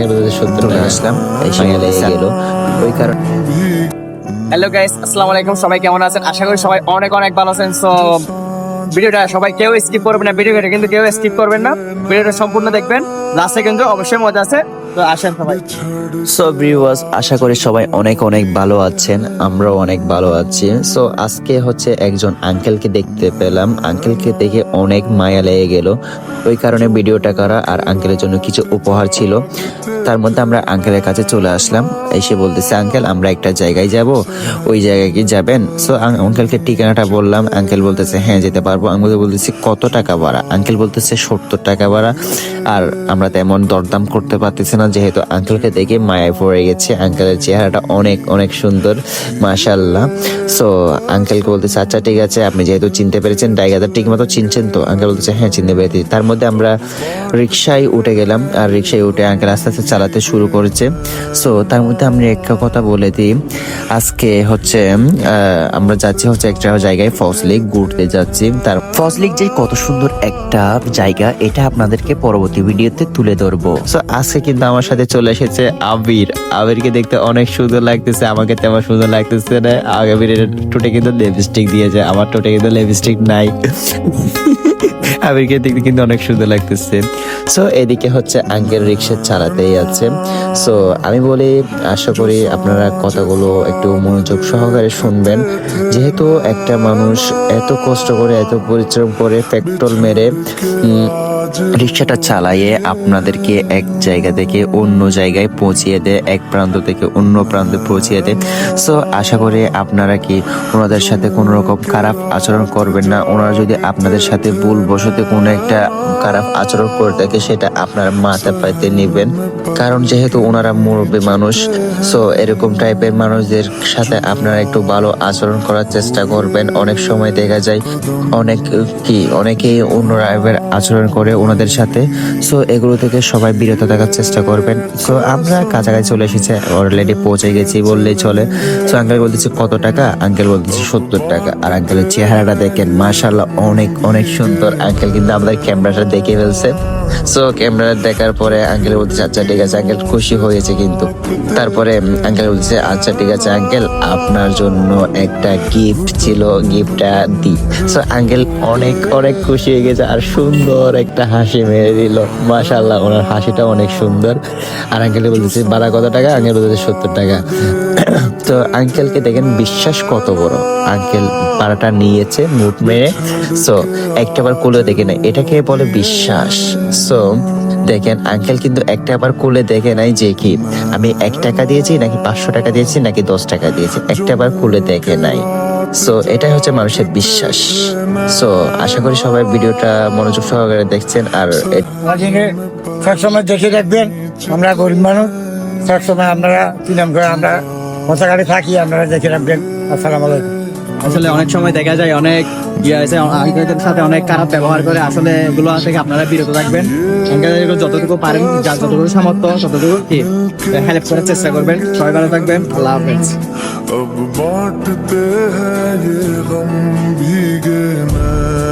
Uncle বলতেছে 70 টাকা। আসলাম মায়া লেগে গেল ওই কারণে। হ্যালো গাইস, আসসালামু আলাইকুম। সবাই কেমন আছেন? আশা করি সবাই অনেক অনেক ভালো আছেন। সো ভিডিওটা সবাই কেউ স্কিপ করবেন না, ভিডিওটা কিন্তু কেউ স্কিপ করবেন না, ভিডিওটা সম্পূর্ণ দেখবেন, লাস্টে কিন্তু অবশ্যই মজা আছে। তো আসেন সবাই। সো ভিউয়ার্স, আশা করি সবাই অনেক অনেক ভালো আছেন, আমরাও অনেক ভালো আছি। সো আজকে হচ্ছে একজন আঙ্কেলকে দেখতে পেলাম, আঙ্কেলকে দেখে অনেক মায়া লেগে গেল, ওই কারণে ভিডিওটা করা। আর আঙ্কেলের জন্য কিছু উপহার ছিল, তার মধ্যে আমরা আঙ্কেলের কাছে চলে আসলাম। এসে বলতেছে, আঙ্কেল আমরা একটা জায়গায় যাব, ওই জায়গায় কি যাবেন? সো আঙ্কেলকে ঠিকানাটা বললাম, আঙ্কেল বলতেছে হ্যাঁ যেতে পারবো। আমি বলতেছি কত টাকা ভাড়া? আঙ্কেল বলতেছে 70 টাকা ভাড়া। আর আমরা তেমন দরদাম করতে পারতেছি না, যেহেতু আঙ্কেলকে দেখে মায়ায় পড়ে গেছে। আঙ্কেলের চেহারাটা অনেক অনেক সুন্দর, মাশাআল্লাহ। সো আঙ্কেলকে বলতেছে আচ্ছা ঠিক আছে, আপনি যেহেতু চিনতে পেরেছেন জায়গাটা ঠিক মতো চিনছেন তো? আঙ্কেল বলতেছে হ্যাঁ চিনতে পেরেছি। তার মধ্যে আমরা রিক্সায় উঠে গেলাম, আর রিক্সায় উঠে আঙ্কেল আস্তে আস্তে চালাতে শুরু করেছে। সো তার মধ্যে আমি একটা কথা বলে দিই, আজকে হচ্ছে আমরা যাচ্ছি হচ্ছে একটা জায়গায়, ফলস লেক ঘুরতে যাচ্ছি। তার ফলস লেক যে কত সুন্দর একটা জায়গা, এটা আপনাদেরকে পরবর্তী ভিডিওতে তুলে ধরবো। সো আজকে কিন্তু আমার সাথে চলে এসেছে আবির। আবিরকে দেখতে অনেক সুন্দর লাগতেছে, আমাকে তেমন সুন্দর লাগতেছে না। আবিরের ঠোঁটে কিন্তু লিপস্টিক দিয়েছে, আমার ঠোঁটে কিন্তু লিপস্টিক নাই। আবিরকে দেখতে কিন্তু অনেক সুন্দর লাগতেছে। সো এদিকে হচ্ছে আঙ্কেল রিক্সা চালাতেই আছে। সো আমি বলি, আশা করি আপনারা কথাগুলো একটু মনোযোগ সহকারে শুনবেন, যেহেতু একটা মানুষ এত কষ্ট করে এত পরিশ্রম করে পেট্রোল মেরে রিক্সাটা চালাইয়ে আপনাদেরকে এক জায়গা থেকে অন্য জায়গায় পৌঁছিয়ে দেয়, এক প্রান্ত থেকে অন্য প্রান্তে পৌঁছিয়ে দেয়। সো আশা করি আপনারা কি ওনাদের সাথে কোনো রকম খারাপ আচরণ করবেন না। ওনারা যদি আপনাদের সাথে ভুলবশত কোনো একটা খারাপ আচরণ করে থাকে, সেটা আপনারা মাথা পাইতে নেবেন, কারণ যেহেতু ওনারা মুরব্বী মানুষ। সো এরকম টাইপের মানুষদের সাথে আপনারা একটু ভালো আচরণ করার চেষ্টা করবেন। অনেক সময় দেখা যায় অনেকেই অন্য টাইপের আচরণ করে ওনাদের সাথে। সো এগুলো থেকে সবাই বিরত থাকার চেষ্টা করবেন। সো আমরা কাছাকাছি চলে এসেছে, অলরেডি পৌঁছে গেছি বললেই চলে। সো আঙ্কেল বলতেছে কত টাকা? আঙ্কেল বলতেছে 70 টাকা। আর আঙ্কেলের চেহারাটা দেখেন, মাশাআল্লাহ অনেক অনেক সুন্দর। আঙ্কেল কিন্তু আমাদের ক্যামেরাটা দেখে ফেলছে। সো ক্যামেরা দেখার পরে আঙ্কেল বলতেছে আচ্ছা ঠিক আছে, আঙ্কেল খুশি হয়েছে কিন্তু। তারপরে আঙ্কেল বলতেছে আচ্ছা ঠিক আছে আঙ্কেল, আপনার জন্য একটা গিফট ছিল, গিফটটা দি। সো আঙ্কেল অনেক অনেক খুশি হয়ে গেছে, আর সুন্দর একটা হাসি মেরে দিল। মাশাআল্লাহ, ওনার হাসিটা অনেক সুন্দর। আর আঙ্কেল বলতেছে ভাড়া কত টাকা? আঙ্কেল বলতেছে 70 টাকা। তো আঙ্কেলকে দেখেন বিশ্বাস কত বড়, আঙ্কেল ভাড়াটা নিয়েছে মুট মেরে। সো একটাবার কোলে দেখে নাই, এটাকে বলে বিশ্বাস। সো দেখেন আঙ্কেল কিন্তু একটাবার কোলে দেখে নাই যে কি আমি 1 টাকা দিয়েছি নাকি 500 টাকা দিয়েছি নাকি 10 টাকা দিয়েছি, একটাবার কোলে দেখে নাই। সো এটাই হচ্ছে মানুষের বিশ্বাস। সো আশা করি সবাই ভিডিওটা মনোযোগ সহকারে দেখছেন। আর আমাদেরকে সবসময় দেখে রাখবেন, আমরা গরিব মানুষ, সবসময় আপনারা কি নাম করে আমরা পতাকারে থাকি, আপনারা দেখে রাখবেন। আসসালামু আলাইকুম। আসলে অনেক সময় দেখা যায় অনেক আছে আঙ্কেলদের সাথে অনেক খারাপ ব্যবহার করে, আসলে এগুলো থেকে আপনারা বিরত থাকবেন। আঙ্কেলদের যতটুকু পারেন, যার যতটুকু সামর্থ্য ততটুকু কি হেল্প করার চেষ্টা করবেন। সবাই ভালো থাকবেন, আল্লাহ হাফেজ। अब बांटते हैं ये गम भीगे मैं